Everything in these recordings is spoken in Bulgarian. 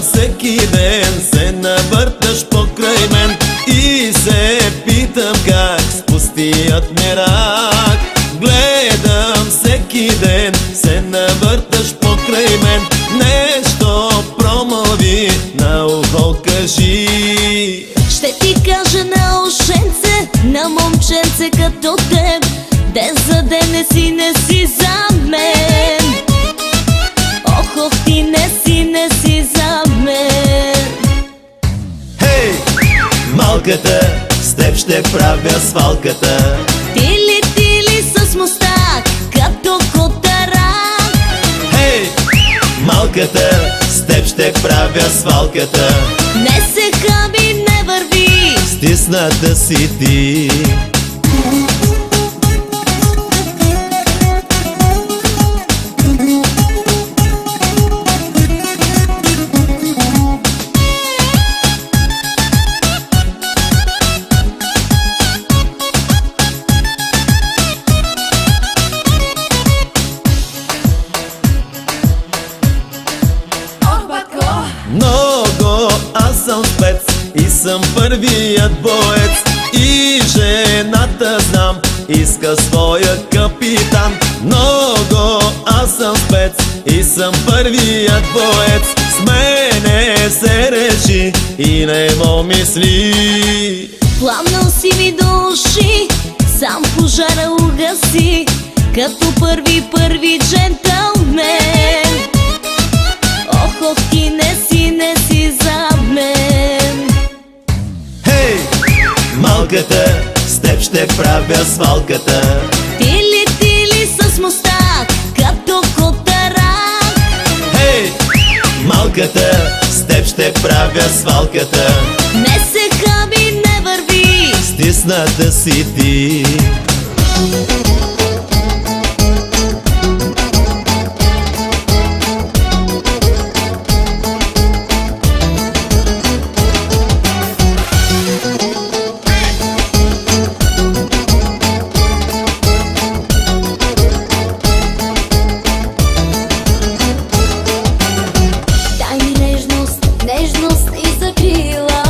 Всеки ден се навърташ покрай мен и се питам как с пустият ми рак. Гледам всеки ден се навърташ покрай мен. Нещо промълви, на ухо кажи. Ще ти кажа на ушенце, на момченце като теб, ден за ден не си за мен. Ох, ти не си за мен. Хей, малката, с теб ще правя свалката. Тили с мустак, като котарак. Хей, малката, с теб ще правя свалката. Не се хаби, не върви, стисната си ти. Много, аз съм спец и съм първият боец. И жената знам, иска своя капитан. Много, аз съм спец и съм първият боец. С мене се реши и не мо мисли. Пламнал си ми души, сам пожара угаси, като първи джентълмен. Ох, ти не си за мен. Хей, малката, с теб ще правя свалката. Тили с мустак, като котарак. Хей, малката, с теб ще правя свалката. Не се хаби, не върви, стисната си ти. Нежност и закрила,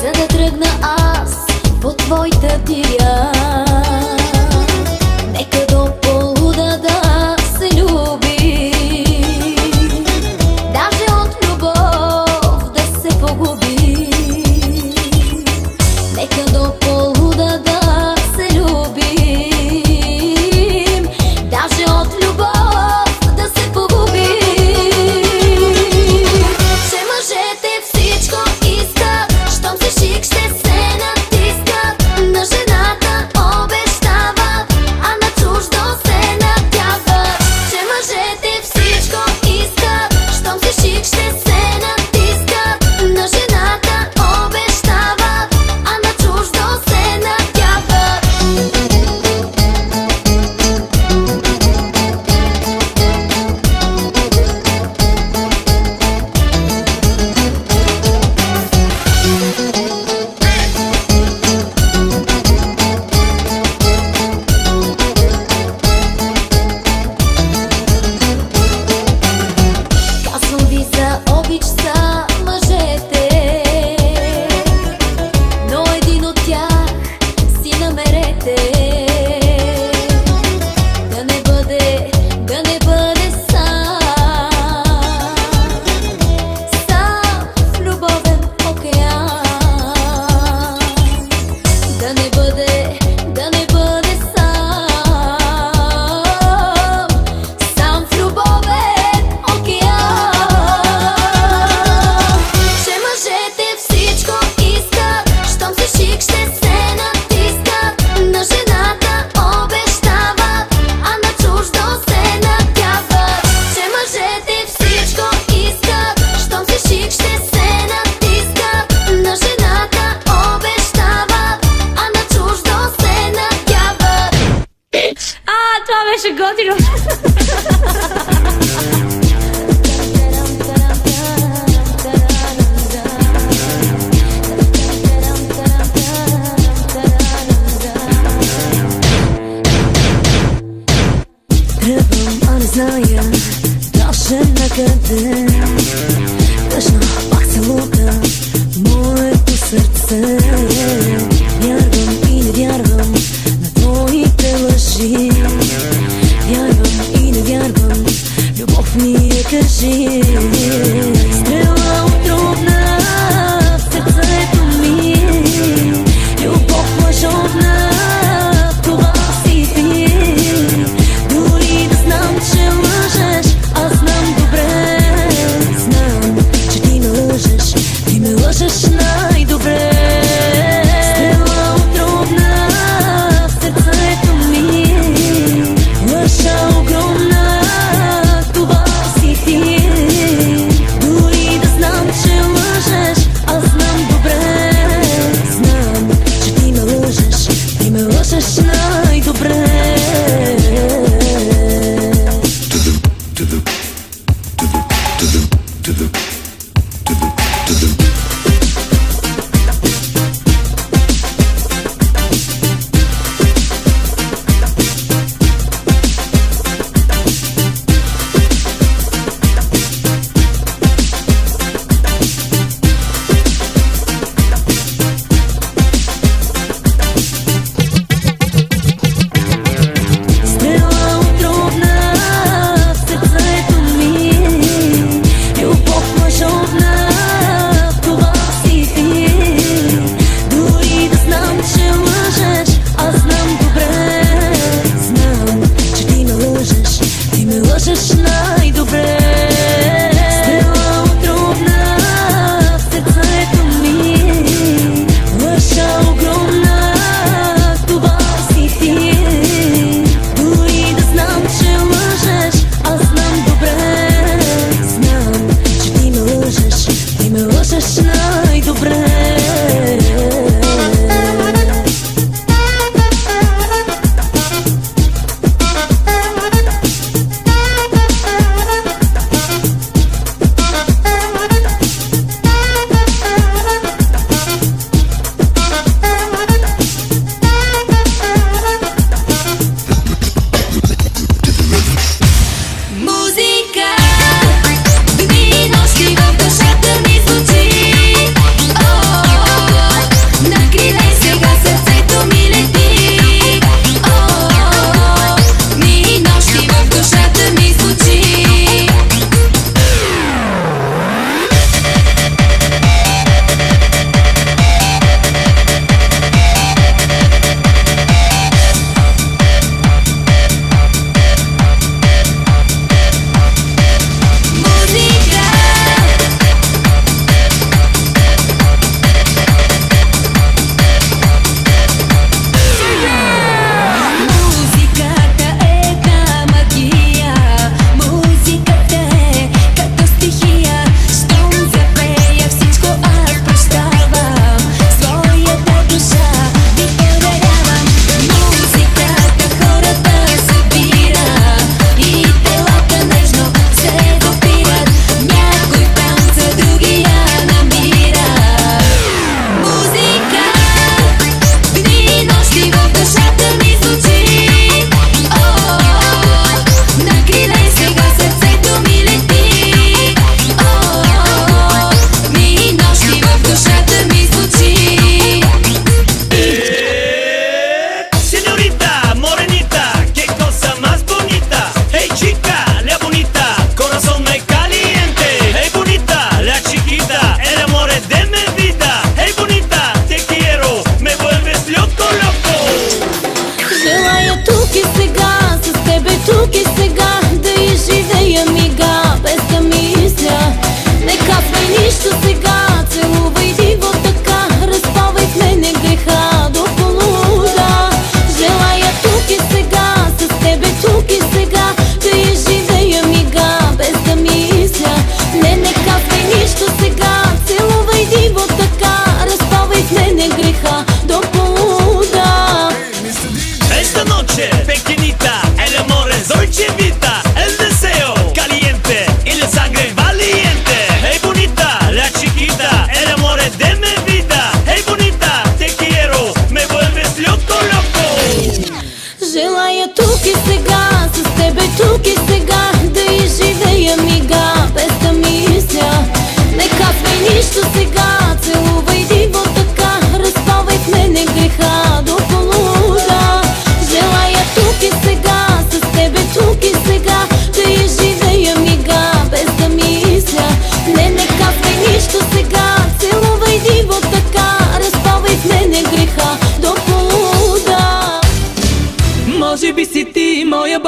за да тръгна аз по твоята тия. Нека до полуда да се люби, даже от любов да се погуби. Нека до полуда да се любим, даже от любов да се погуби.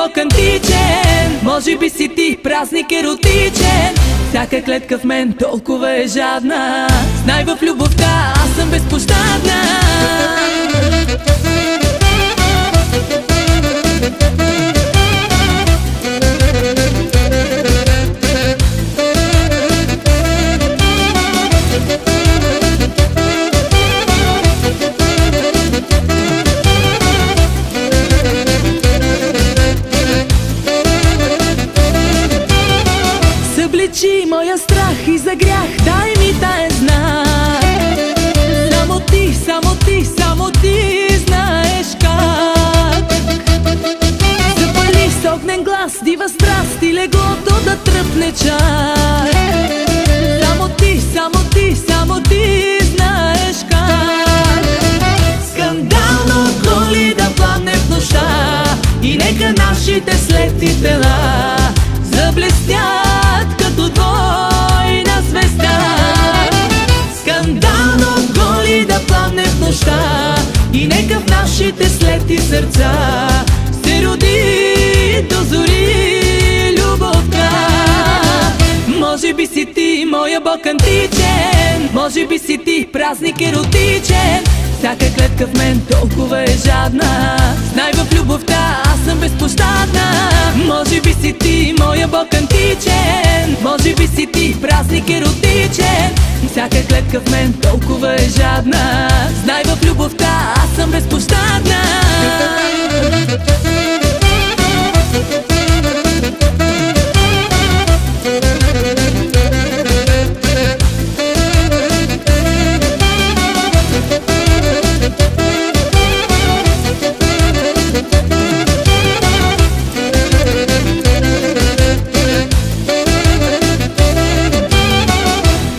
Бог античен. Може би си ти празник еротичен. Всяка клетка в мен толкова е жадна. Знай, в любовта аз съм безпощадна. Събличи моя страх и за грях, дай ми таен знак. Само ти, само ти, само ти знаеш как. Запали с огнен глас, дива страст и леглото да тръпне чак. Само ти, само ти, само ти знаеш как. Скандално коли да пламне в нощта и нека нашите слети тела заблестят като двойна звезда. Скандално голи да пламне в нощта и нека в нашите слети сърца се роди до зори любовта. Може би си ти моя Бог античен, може би си ти празник еротичен. Всяка клетка в мен толкова е жадна. Знай, в любовта аз съм безпощадна. Може би си ти моя Бог античен, може би си ти празник еротичен. Всяка клетка в мен толкова е жадна. Знай, в любовта аз съм безпощадна.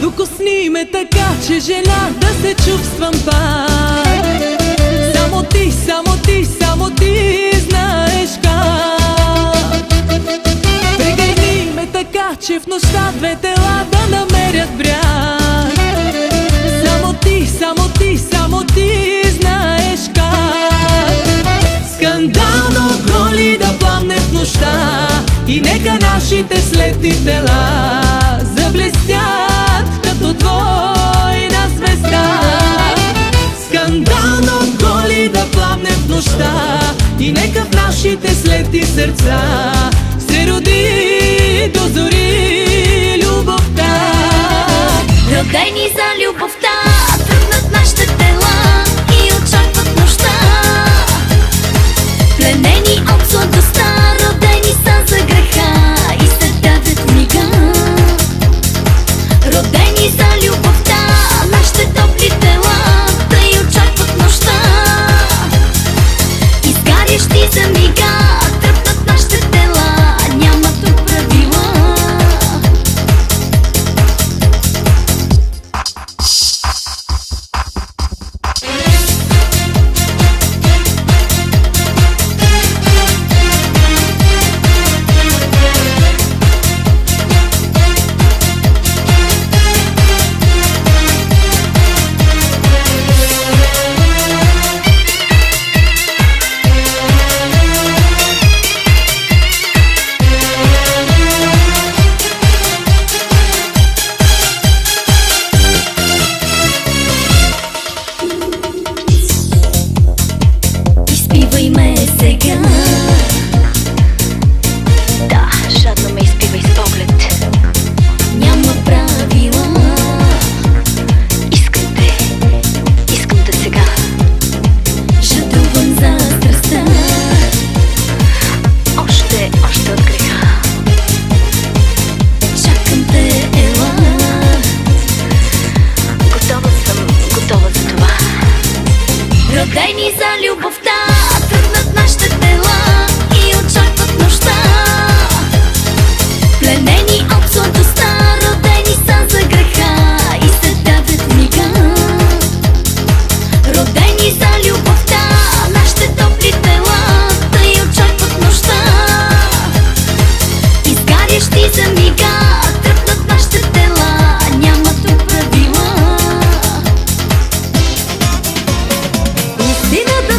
Докосни ме така, че жена да се чувствам пак. Само ти, само ти, само ти знаеш как. Прегърни ме така, че в нощта две тела да намерят бряг. Само ти, само ти, само ти знаеш как. Скандално голи да пламне в нощта и нека нашите слети тела заблестят като двойна звезда. Скандално голи да пламне в нощта и нека в нашите слети сърца се роди до зори любовта. Родени за любовта, тръгнат нашите тела и очакват нощта. Пленени от сладостта, родени са за греха и се давят мига. Родени за любовта, нашите топли тела, тъй очакват нощта. Изгарящи за мига, тръпнат нашите тела, няма тук правила. Изпивай ме сега. Да, жадно ме изпивай с поглед. Няма правила. Искам те сега. Жадувам за страстта. Още от греха. Чакам те, ела. Готова за това. Родени за любовта, тръгнат нашите тела и очакват нощта. Пленени от сладостта, родени са за греха и се давят мига. Родени за любовта, нашите топли тела, тъй очакват нощта. Изгарящи за мига, тръпнат нашите тела, няма тук правила. Истината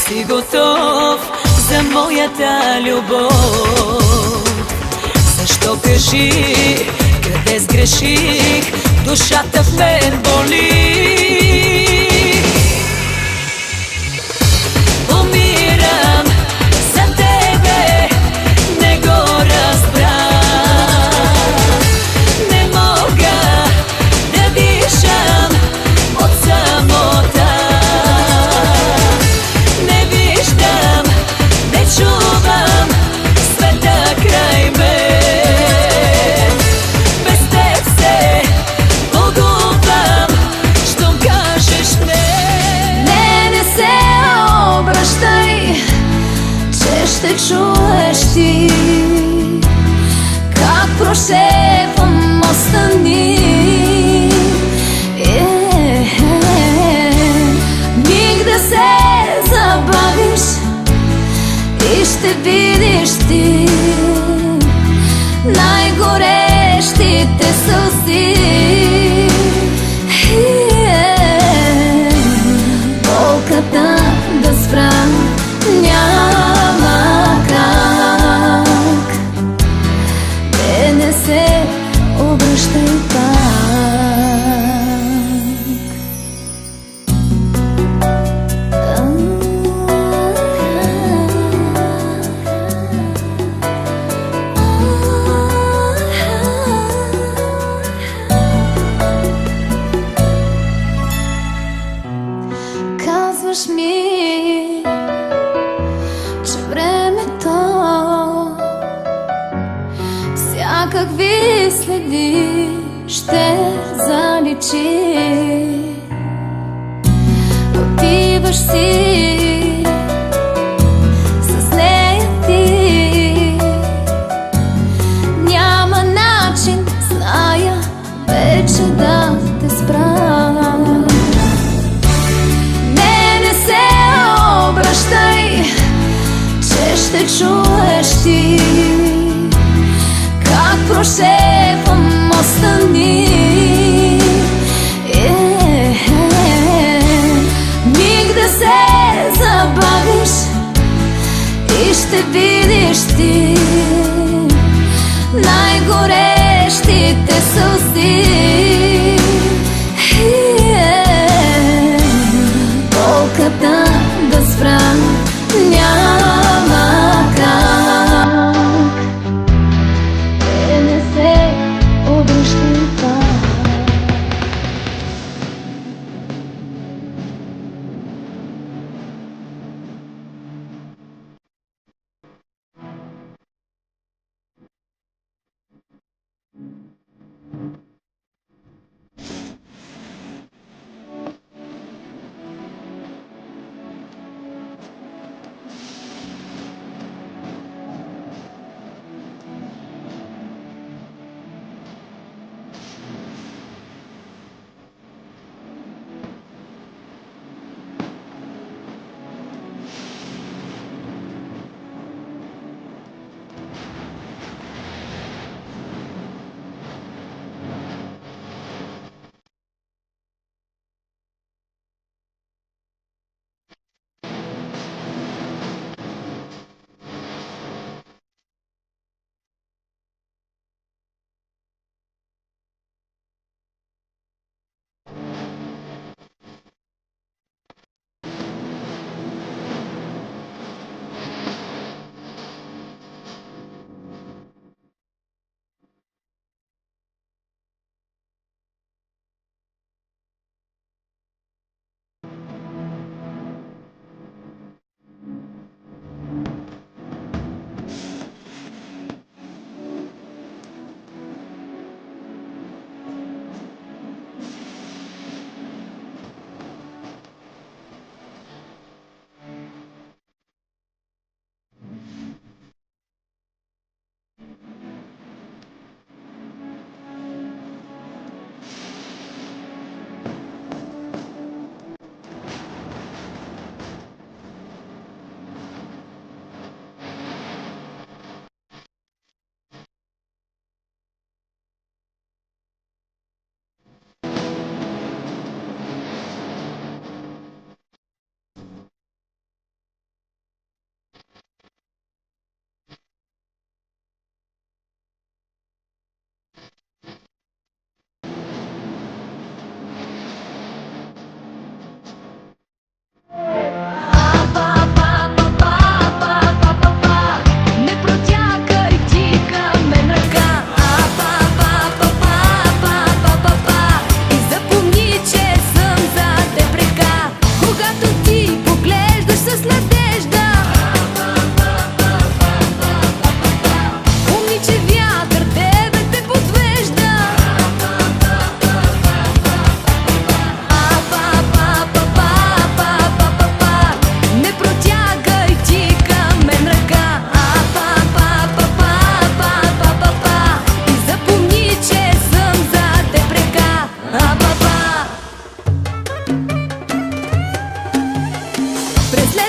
си готов за моята любов? Защо кажи, къде сгреших, душата в мен боли? Умирам за тебе, не го разбрах. Не мога да дишам от самота. Не виждам, не чувам света край мен. Без теб се погубвам, щом кажеш не. Не се обръщай, че ще чуеш ти как прошепвам остани. Миг да се забавиш и ще видиш ти най-горещите сълзи. Болката да спра няма как. Не се обръщай пак. Казваш ми, че времето всякакви следи ще заличи. Отиваш си с нея ти, няма начин, зная вече да те спра. Не се обръщай, че ще чуеш ти как прошепвам остани. Миг да се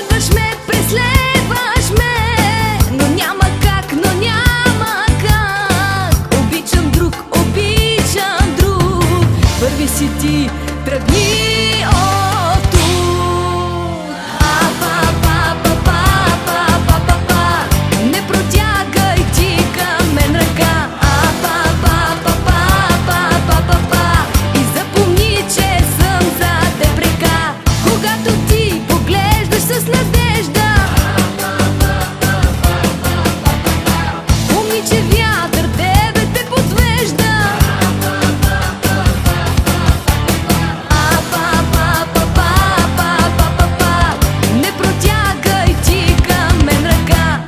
Преследваш ме, преследваш ме, но няма как, но няма как. Обичам друг, обичам друг. Първи си ти, тръгни от тук. Не протягай ти към мен ръка. И запомни, че съм за теб река. Когато ти поглеждаш с надежда, помни, че вятър тебе те подвежда. Не протягай ти към мен ръка.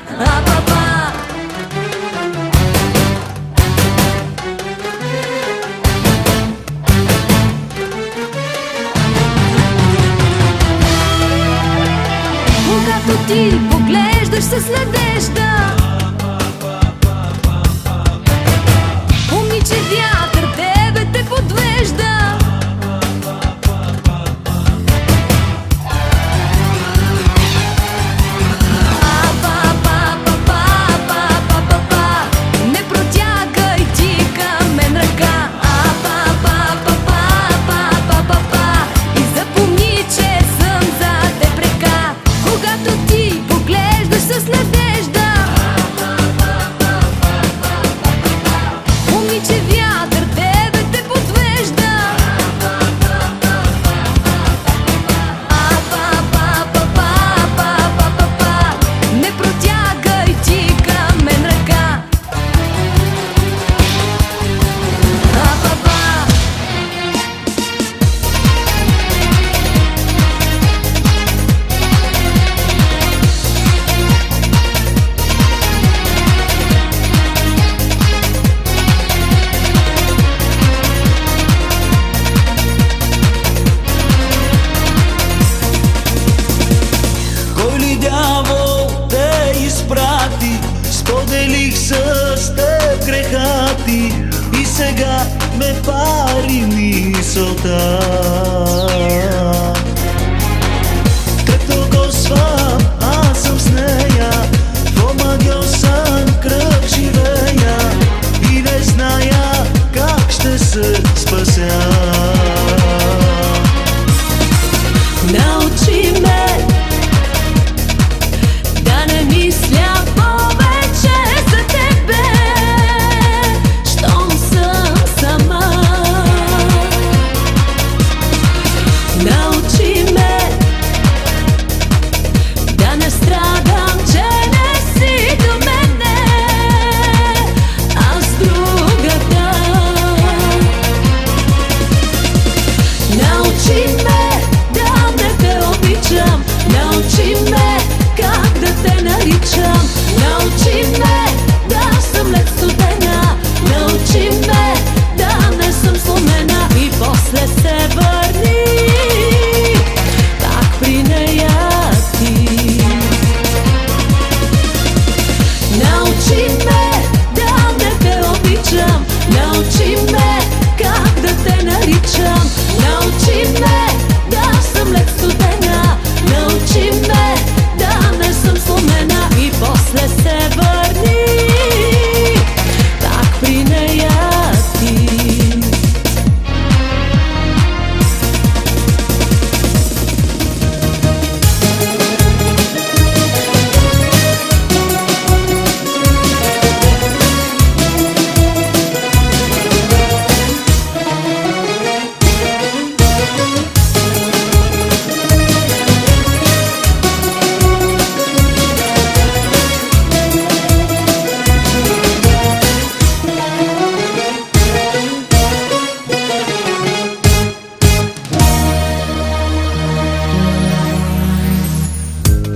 Когато ти поглеждаш с надежда, помни, че вятър тебе те подвежда. Не протягай ти към мен ръка. И запомни, че съм за теб река. Когато ти поглеждаш с надежда, помни, че вятър тебе те подвежда. Не протягай ти към мен ръка. Кой ли дявол те изпрати? Споделих с теб греха ти и сега ме пари мисълта. Като госва, аз съм с нея, в омагьосан кръг живея и не зная как ще се спася. Научи ме да не мисля повече за тебе, щом съм сама. Научи ме да не страдам, че не си до мене, аз другата. Научи ме да не те обичам, научи ме как да те наричам, научи ме да съм лед студена, научи ме да не съм сломена и после се върни пак при нея ти. Научи ме да не те обичам, научи ме как да те наричам, научи ме да съм лед студена, научи ме да не съм сломена и после се върни пак при нея ти.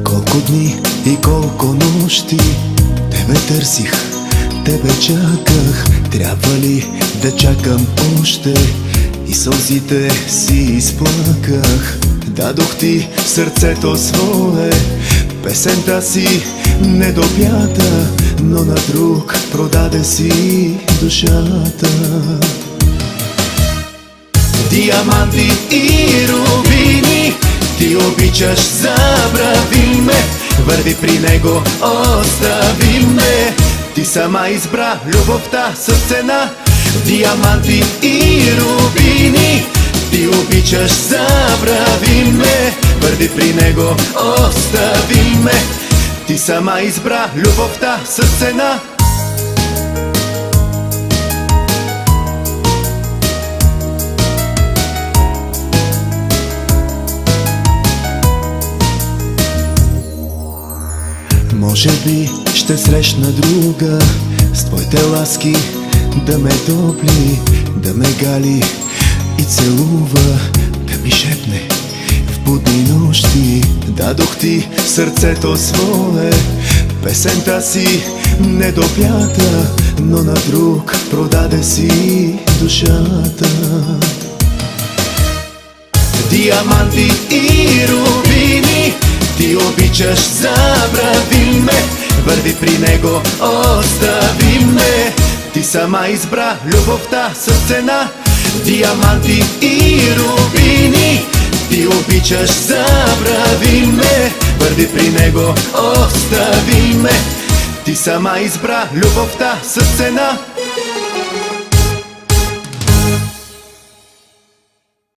Колко дни и колко нощи тебе търсих, тебе чаках. Трябва ли да чакам още? И сълзите си изплаках. Дадох ти сърцето свое, песента си недопята, но на друг продаде си душата. Диаманти и рубини Ти обичаш, забрави ме, върви при него, остави ме. Ти сама избра любовта с цена, диаманти и рубини. Ти обичаш, забрави ме, върви при него, остави ме. Ти сама избра любовта с цена. Може би ще срещна друга с твоите ласки, да ме топли, да ме гали и целува, да ми шепне в будни нощи. Дадох ти сърцето свое, песента си не допята, но на друг продаде си душата. Диаманти и рубини. Ти обичаш, забрави ме, върви при него, остави ме. Ти сама избра любовта с цена, диаманти и рубини. Ти обичаш, забрави ме, върви при него, остави ме. Ти сама избра любовта с цена.